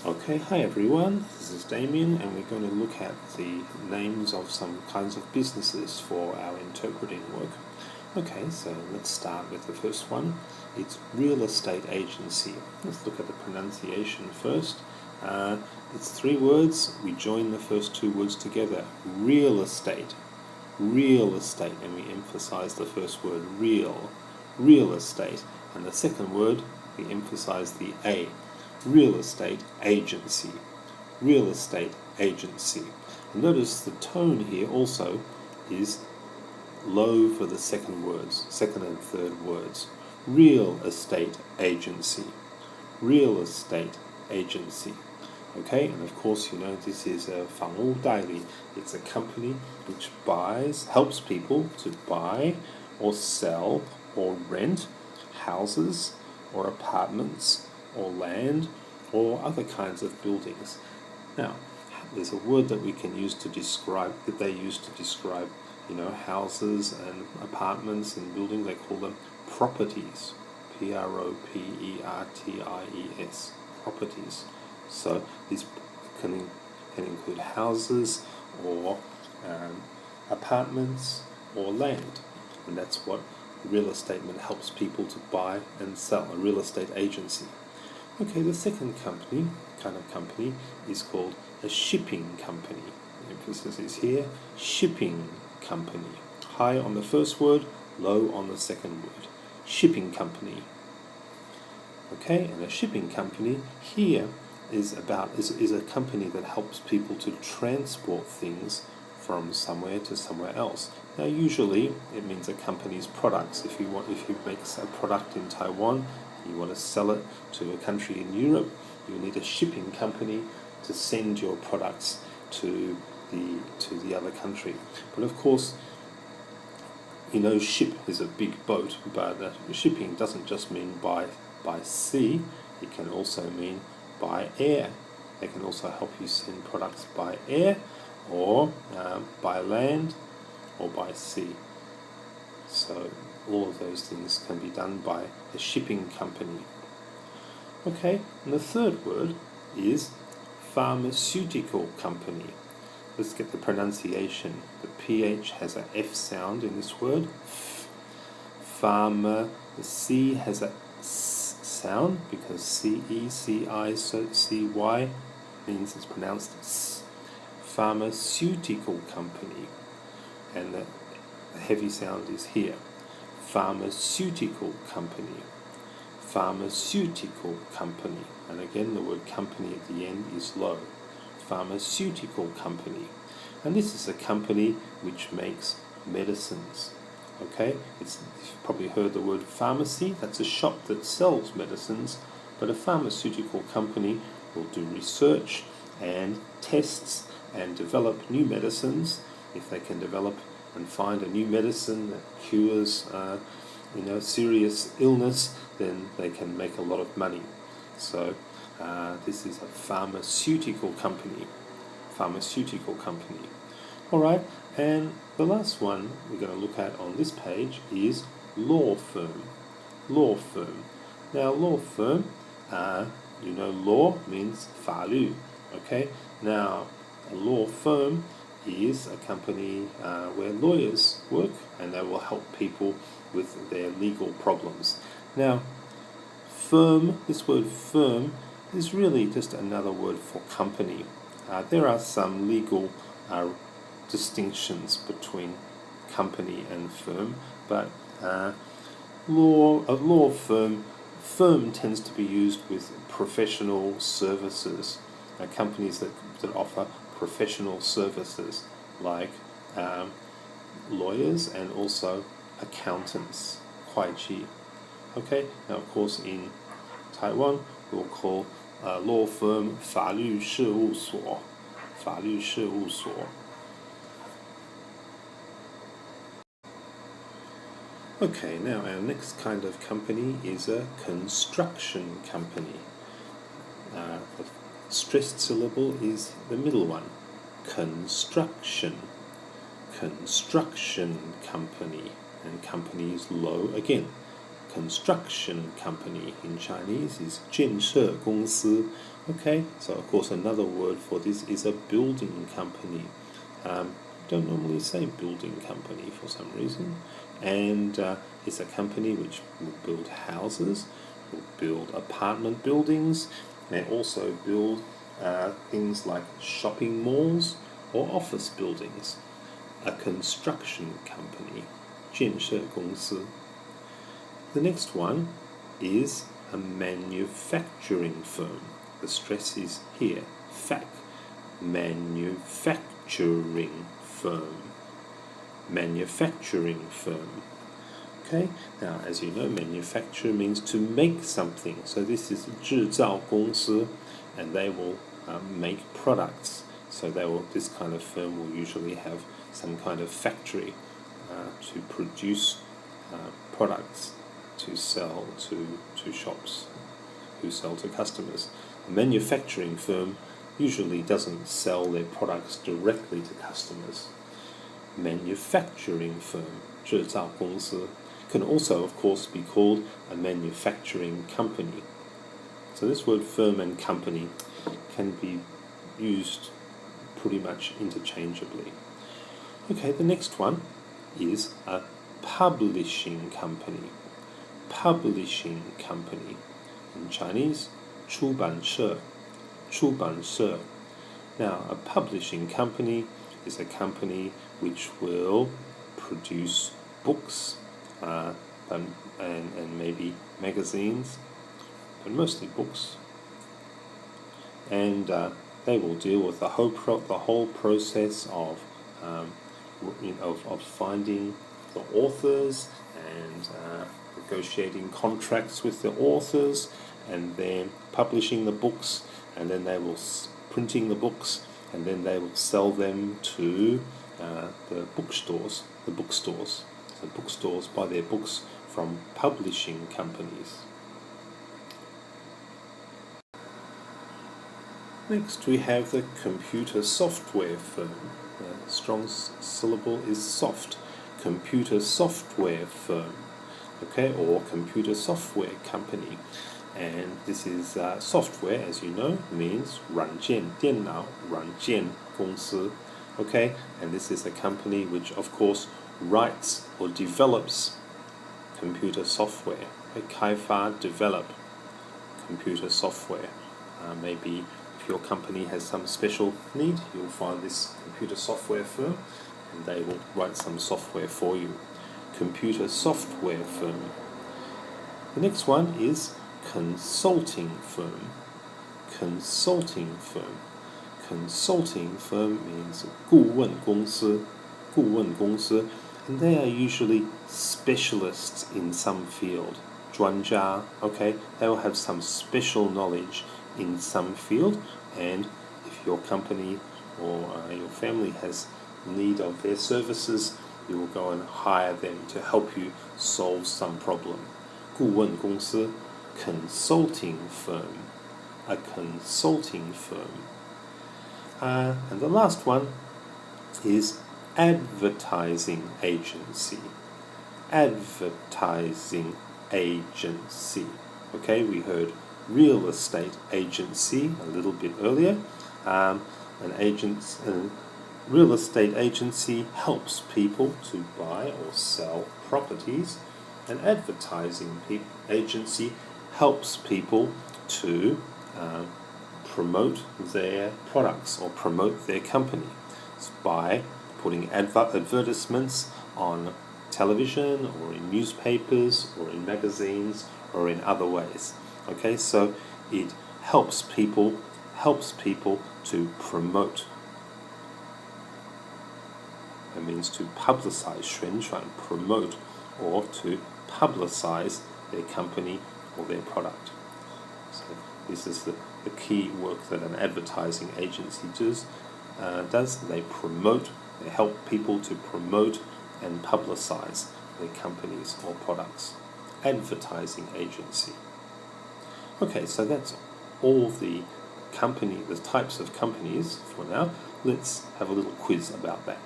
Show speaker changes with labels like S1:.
S1: Okay, hi everyone, this is Damien, and we're going to look at the names of some kinds of businesses for our interpreting work. Okay, so let's start with the first one. It's real estate agency. Let's look at the pronunciation first. It's three words. We join the first two words together. Real estate, and we emphasize the first word real estate, and the second word we emphasize the A. Real estate agency. And notice the tone here also is low for the second and third words. Real estate agency. Okay, and of course you know this is a 房屋代理. It's a company which helps people to buy or sell or rent houses or apartments or land or other kinds of buildings. Now, there's a word that we can use to describe, that they use to describe, houses and apartments and buildings. They call them properties. Properties. Properties. So these can include houses or apartments or land. And that's what real estate helps people to buy and sell, a real estate agency. Okay, the second kind of company is called a shipping company. The emphasis is here, shipping company. High on the first word, low on the second word. Shipping company. Okay, and a shipping company here is a company that helps people to transport things from somewhere to somewhere else. Now, usually it means a company's products. If you make a product in Taiwan, you want to sell it to a country in Europe, you need a shipping company to send your products to the other country. But of course, ship is a big boat, but shipping doesn't just mean by sea. It can also mean by air. They can also help you send products by air or by land or by sea. So all of those things can be done by a shipping company. Okay, and the third word is pharmaceutical company. Let's get the pronunciation. The PH has an F sound in this word. The C has a S sound because CECI-CY means it's pronounced S. Pharmaceutical company. And the heavy sound is here. Pharmaceutical company. And again, the word company at the end is low. Pharmaceutical company. And this is a company which makes medicines. Okay, you've probably heard the word pharmacy. That's a shop that sells medicines, but a pharmaceutical company will do research and tests and develop new medicines. If they can develop and find a new medicine that cures serious illness, then they can make a lot of money. So this is a pharmaceutical company. All right, and the last one we're going to look at on this page is law firm. Now, law firm, law means 法律. Okay, now a law firm is a company where lawyers work, and they will help people with their legal problems. Now, firm, this word firm, is really just another word for company. There are some legal distinctions between company and firm, but a law firm tends to be used with professional services. Companies that offer professional services like lawyers and also accountants, 会计. Okay, now of course in Taiwan we'll call law firm 法律事务所. Okay, now our next kind of company is a construction company. The stressed syllable is the middle one. Construction company, and company is low again. Construction company in Chinese is 建设公司 Okay, so of course another word for this is a building company. Don't normally say building company for some reason. And it's a company which will build houses, will build apartment buildings, and also build things like shopping malls or office buildings. A construction company, 建设公司. The next one is a manufacturing firm. The stress is here, fac, manufacturing firm. Manufacturing firm. Okay, now as you know, manufacture means to make something. So this is 制造公司, and they will make products. So this kind of firm will usually have some kind of factory to produce products to sell to shops, who sell to customers. A manufacturing firm usually doesn't sell their products directly to customers. Manufacturing firm, 制造公司, can also, of course, be called a manufacturing company. So this word firm and company can be used pretty much interchangeably. Okay, the next one is a publishing company. Publishing company. In Chinese, 出版社. 出版社. Now, a publishing company is a company which will produce books and maybe magazines, but mostly books. And they will deal with the whole process of finding the authors and negotiating contracts with the authors, and then publishing the books, and then they will printing the books, and then they will sell them to the bookstores. So bookstores buy their books from publishing companies. Next, we have the computer software firm. The strong syllable is soft. Computer software firm, okay, or computer software company. And this is software, as you know, means 软件, 电脑, 软件公司, okay, and this is a company which, of course, writes or develops computer software. Okay, 开发, develop computer software. Maybe if your company has some special need, you'll find this computer software firm, and they will write some software for you. Computer software firm. The next one is consulting firm. Consulting firm. Consulting firm means 顾问公司. 顾问公司, and they are usually specialists in some field. 专家, okay, they will have some special knowledge in some field, and if your company or your family has need of their services, you will go and hire them to help you solve some problem. 顾问公司, consulting firm, a consulting firm. And the last one is advertising agency. Advertising agency. Okay, we heard real estate agency a little bit earlier. A real estate agency helps people to buy or sell properties. An advertising agency helps people to promote their products or promote their company by putting advertisements on television or in newspapers or in magazines or in other ways. Okay, so it helps people to promote. It means to publicize, 宣传, promote, or to publicize their company or their product. So this is the key work that an advertising agency does. They promote, they help people to promote and publicize their companies or products. Advertising agency. Okay, so that's all the types of companies for now. Let's have a little quiz about that.